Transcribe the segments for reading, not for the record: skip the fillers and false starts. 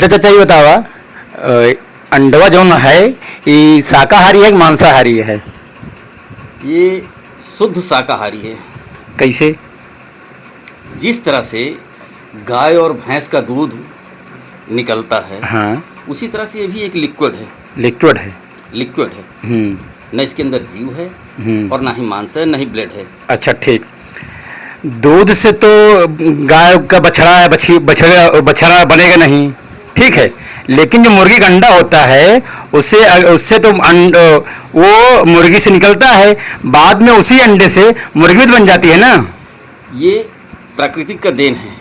अच्छा चाचा ये बतावा, अंडवा जौन है ये शाकाहारी है कि मांसाहारी है? ये शुद्ध शाकाहारी है। कैसे? जिस तरह से गाय और भैंस का दूध निकलता है, हाँ, उसी तरह से ये भी एक लिक्विड है। लिक्विड है। लिक्विड है, न इसके अंदर जीव है और ना ही मांस है, न ही ब्लड है। अच्छा ठीक। दूध से तो गाय का बछड़ा बछड़ा बछड़ा बनेगा नहीं, ठीक है, लेकिन जो मुर्गी का अंडा होता है उससे उससे तो वो मुर्गी से निकलता है, बाद में उसी अंडे से मुर्गी भी तो बन जाती है ना। ये प्राकृतिक का देन है,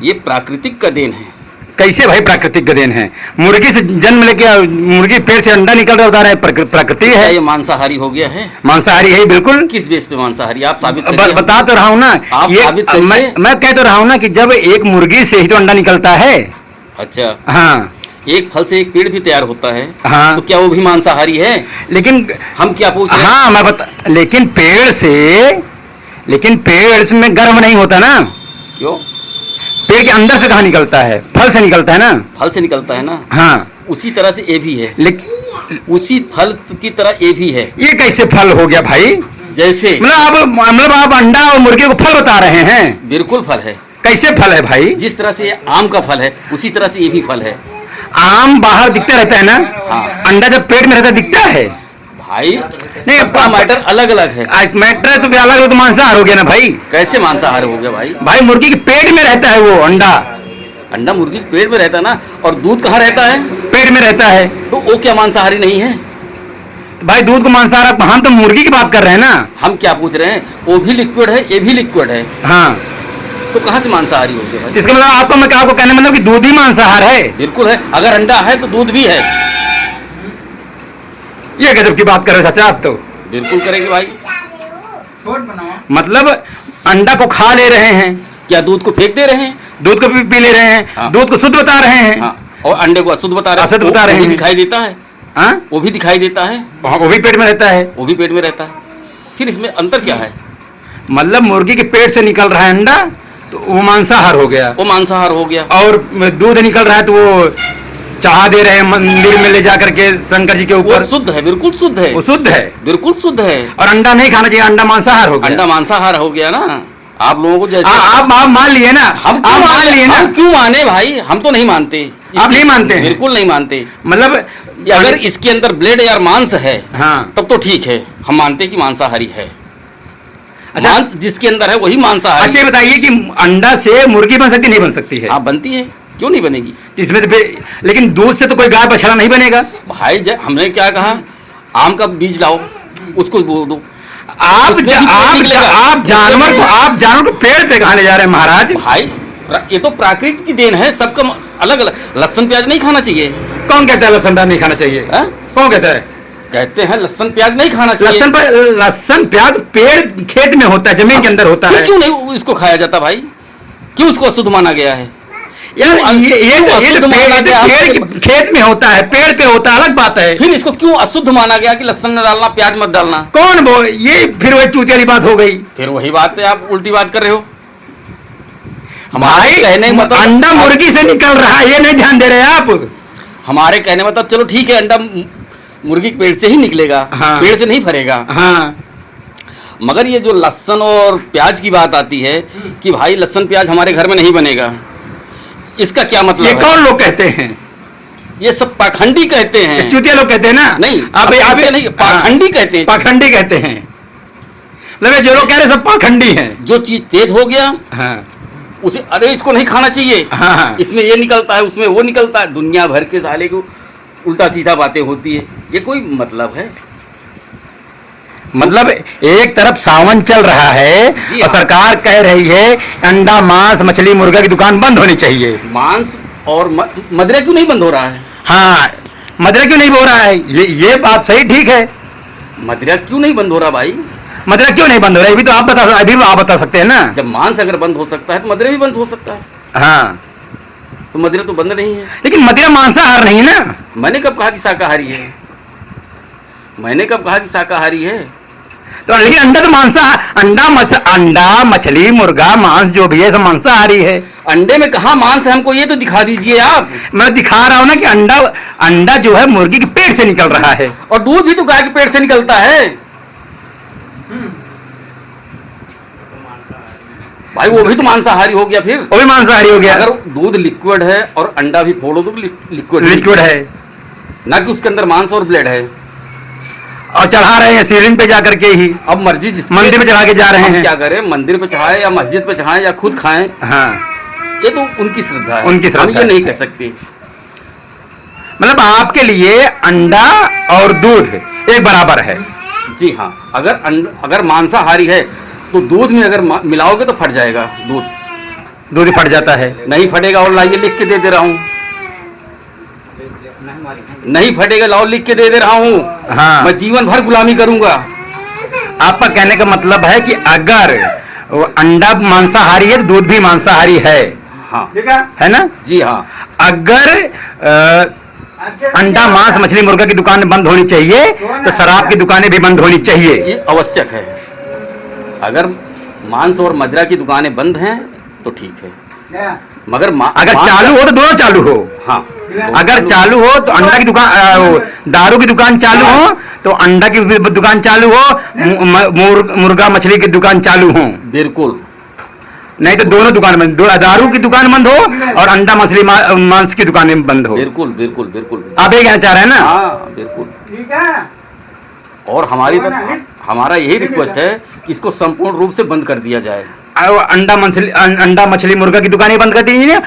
ये प्राकृतिक का देन है। कैसे भाई प्राकृतिक का देन है? मुर्गी से जन्म लेके मुर्गी पेट से अंडा निकल रहा बता रहे हैं प्रकृति है। ये मांसाहारी हो गया है? मांसाहारी है बिल्कुल। किस बेस पे मांसाहारी? आप साबित बता तो रहा हूँ ना, मैं कह तो रहा हूँ ना कि जब एक मुर्गी से ही तो अंडा निकलता है। अच्छा हाँ, एक फल से एक पेड़ भी तैयार होता है। हाँ, तो क्या वो भी मांसाहारी है? लेकिन हम क्या पूछ रहे हैं? हाँ मैं बता, लेकिन पेड़ में गर्म नहीं होता ना। क्यों? पेड़ के अंदर से कहाँ निकलता है? फल से निकलता है ना। फल से निकलता है ना। हाँ, उसी तरह से ये भी है, लेकिन उसी फल की तरह ये भी है। ये कैसे फल हो गया भाई? जैसे मतलब आप अंडा और मुर्गे को फल बता रहे हैं? बिल्कुल फल है। कैसे फल है भाई? जिस तरह से ये आम का फल है उसी तरह से ये भी फल है। आम बाहर दिखता रहता है ना। हाँ। अंडा जब पेट में रहता है दिखता है भाई। नहीं, सबका मैटर अलग अलग है। मैटर तो अलग, तो मांसाहार हो गया ना भाई। कैसे मांसाहार हो गया भाई? भाई मुर्गी के पेट में रहता है वो अंडा। अंडा मुर्गी के पेट में रहता है ना, और दूध कहाँ रहता है? पेट में रहता है। तो वो क्या मांसाहारी नहीं है? तो भाई दूध को मांसाहार, हम तो मुर्गी की बात कर रहे हैं ना। हम क्या पूछ रहे हैं? वो भी लिक्विड है, ये भी लिक्विड है। हाँ, तो कहाँ से मांसाहारी हो गया भाई? इसका मतलब आपको कहने मतलब कि दूध ही मांसाहार है? बिल्कुल है। अगर अंडा है तो दूध भी है। ये गजब की बात कर रहे हो चाचा आप तो। बिल्कुल करेंगे भाई। मतलब अंडा को खा ले रहे हैं, क्या दूध को फेंक दे रहे हैं? दूध को पी ले रहे हैं। हाँ। दूध को शुद्ध बता रहे हैं। हाँ। और अंडे को अशुद्ध बता रहे हैं। अशुद्ध बता रहे वो भी हैं। दिखाई देता है। हाँ? वो भी दिखाई देता है। वो भी पेट में रहता है। वो भी पेट में रहता है। फिर इसमें अंतर क्या है? मतलब मुर्गी के पेट से निकल रहा है अंडा तो वो मांसाहार हो गया। वो मांसाहार हो गया। और दूध निकल रहा है तो वो चढ़ा दे रहे हैं मंदिर में ले जाकर के शंकर जी के ऊपर। वो शुद्ध है, बिल्कुल शुद्ध है। वो शुद्ध है, बिल्कुल शुद्ध है। और अंडा नहीं खाना चाहिए, अंडा मांसाहार हो गया। अंडा मांसाहार हो गया ना। आप लोगों को जैसे आप मान लिए ना। हम आप मान लिए ना। हम क्यों माने भाई? हम तो नहीं मानते। आप नहीं मानते हैं? बिल्कुल नहीं मानते। मतलब अगर इसके अंदर ब्लड या मांस है, हाँ, तब तो ठीक है, हम मानते कि मांसाहारी है। अच्छा, मांस जिसके अंदर है वही मांसाहारी। अच्छा बताइए कि अंडा से मुर्गी बन सकती नहीं बन सकती है? आप बनती है, क्यों नहीं बनेगी? इसमें तो फिर लेकिन दूध से तो कोई गाय बछड़ा नहीं बनेगा भाई हमने क्या कहा? आम का बीज लाओ, उसको बो दो। आप जानवर को पेड़ पे खाने जा रहे हैं महाराज। भाई ये तो प्राकृतिक की देन है, सबका अलग अलग। लहसुन प्याज नहीं खाना चाहिए। कौन कहता है लहसुन प्याज नहीं खाना चाहिए? कौन कहता है? कहते हैं लहसुन प्याज नहीं खाना चाहिए। लहसुन प्याज पेड़ खेत में होता है, जमीन के अंदर होता है। क्यों नहीं इसको खाया जाता भाई? क्यों उसको अशुद्ध माना गया है? यार ये तो पेड़ खेत में होता है, पेड़ पे होता है, अलग बात है। फिर इसको क्यों अशुद्ध माना गया कि लहसुन न डालना, प्याज मत डालना? कौन वो? ये फिर वही चूतिया वाली बात हो गई। फिर वही बात है, आप उल्टी बात कर रहे हो। हमारे कहने मतलब अंडा मुर्गी से निकल रहा है, ये नहीं ध्यान दे रहे आप। हमारे कहने मतलब चलो ठीक है, अंडा मुर्गी के पेड़ से ही निकलेगा। हाँ। पेड़ से नहीं फरेगा। हाँ। मगर ये जो लहसुन और प्याज की बात आती है कि भाई लहसुन प्याज हमारे घर में नहीं बनेगा, इसका क्या मतलब है? ये कौन लोग कहते हैं? ये सब पाखंडी कहते हैं। चूतिया लोग कहते हैं ना। नहीं, आप नहीं, पाखंडी कहते हैं। पाखंडी कहते हैं, मतलब जो लोग कह रहे हैं सब पाखंडी हैं। जो चीज तेज हो गया, हाँ, उसे अरे इसको नहीं खाना चाहिए। हाँ, इसमें ये निकलता है, उसमें वो निकलता है, दुनिया भर के साले को उल्टा सीधा बातें होती है। ये कोई मतलब है? मतलब एक तरफ सावन चल रहा है और सरकार कह रही है अंडा मांस मछली मुर्गा की दुकान बंद होनी चाहिए। मांस और मदिरा क्यों नहीं बंद हो रहा है? हाँ, मदिरा क्यों नहीं हो रहा है? ये बात सही, ठीक है। मदिरा क्यों नहीं बंद हो रहा भाई? मदिरा क्यों नहीं बंद हो रहा है? अभी तो आप बता सकते हैं ना। जब मांस अगर बंद हो सकता है तो मदिरा भी बंद हो सकता है। हाँ, तो मदिरा तो बंद नहीं है। लेकिन मदिरा मांसाहार नहीं है ना। मैंने कब कहा कि शाकाहारी है? मैंने कब कहा कि शाकाहारी है? तो लेकिन अंडा तो अंडा मछली मुर्गा मांस जो भी है सब मांसाहारी है। अंडे में कहाँ मांस है, हमको ये तो दिखा दीजिए आप। मैं दिखा रहा हूँ ना कि अंडा जो है मुर्गी के पेट से निकल रहा है। और दूध भी तो गाय के पेट से निकलता है भाई, वो भी तो मांसाहारी हो गया फिर। वो भी मांसाहारी हो गया। अगर दूध लिक्विड है और अंडा भी फोड़ो तो लिक्विड है, ना कि उसके अंदर मांस और ब्लड है। और चढ़ा रहे हैं सीलिंग पे जाकर के ही, अब मर्जी जिसकी, मंदिर पे चढ़ा के जा रहे हम हैं। क्या करें, मंदिर पे चढ़ाए या मस्जिद पे चढ़ाए या खुद खाएं, हाँ, ये तो उनकी श्रद्धा है, उनकी श्रद्धा हम ये है। नहीं कह सकते। मतलब आपके लिए अंडा और दूध एक बराबर है। जी हाँ, अगर मांसाहारी है तो दूध में अगर मिलाओगे तो फट जाएगा दूध ही फट जाता है। नहीं फटेगा, और लाइए लिख के दे रहा हूँ, नहीं फटेगा, लाओ लिख के दे रहा हूँ। हाँ। मैं जीवन भर गुलामी करूंगा। आपका कहने का मतलब है कि अगर वो अंडा मांसाहारी है तो दूध भी मांसाहारी है। हाँ, है ना? जी हाँ। अगर अंडा मांस मछली मुर्गा की दुकान बंद होनी चाहिए तो शराब की दुकानें भी बंद होनी चाहिए। ये आवश्यक है। अगर मांस और मदिरा की दुकानें बंद हैं तो ठीक है, मगर अगर चालू हो तो दोनों चालू हो। हाँ, अगर चालू हो तो अंडा की दुकान, दारू की दुकान चालू हो तो अंडा की दुकान चालू हो, मुर्गा मछली की दुकान चालू हो। बिल्कुल। नहीं तो दोनों दुकान बंद, दारू की दुकान बंद हो और अंडा मछली मांस की दुकानें बंद हो। बिल्कुल बिल्कुल बिल्कुल, आप ये कहना चाह रहे हैं ना? हाँ बिल्कुल, ठीक है। और हमारा यही रिक्वेस्ट है कि इसको संपूर्ण रूप से बंद कर दिया जाए। अंडा मछली मुर्गा की दुकानें बंद कर दीजिए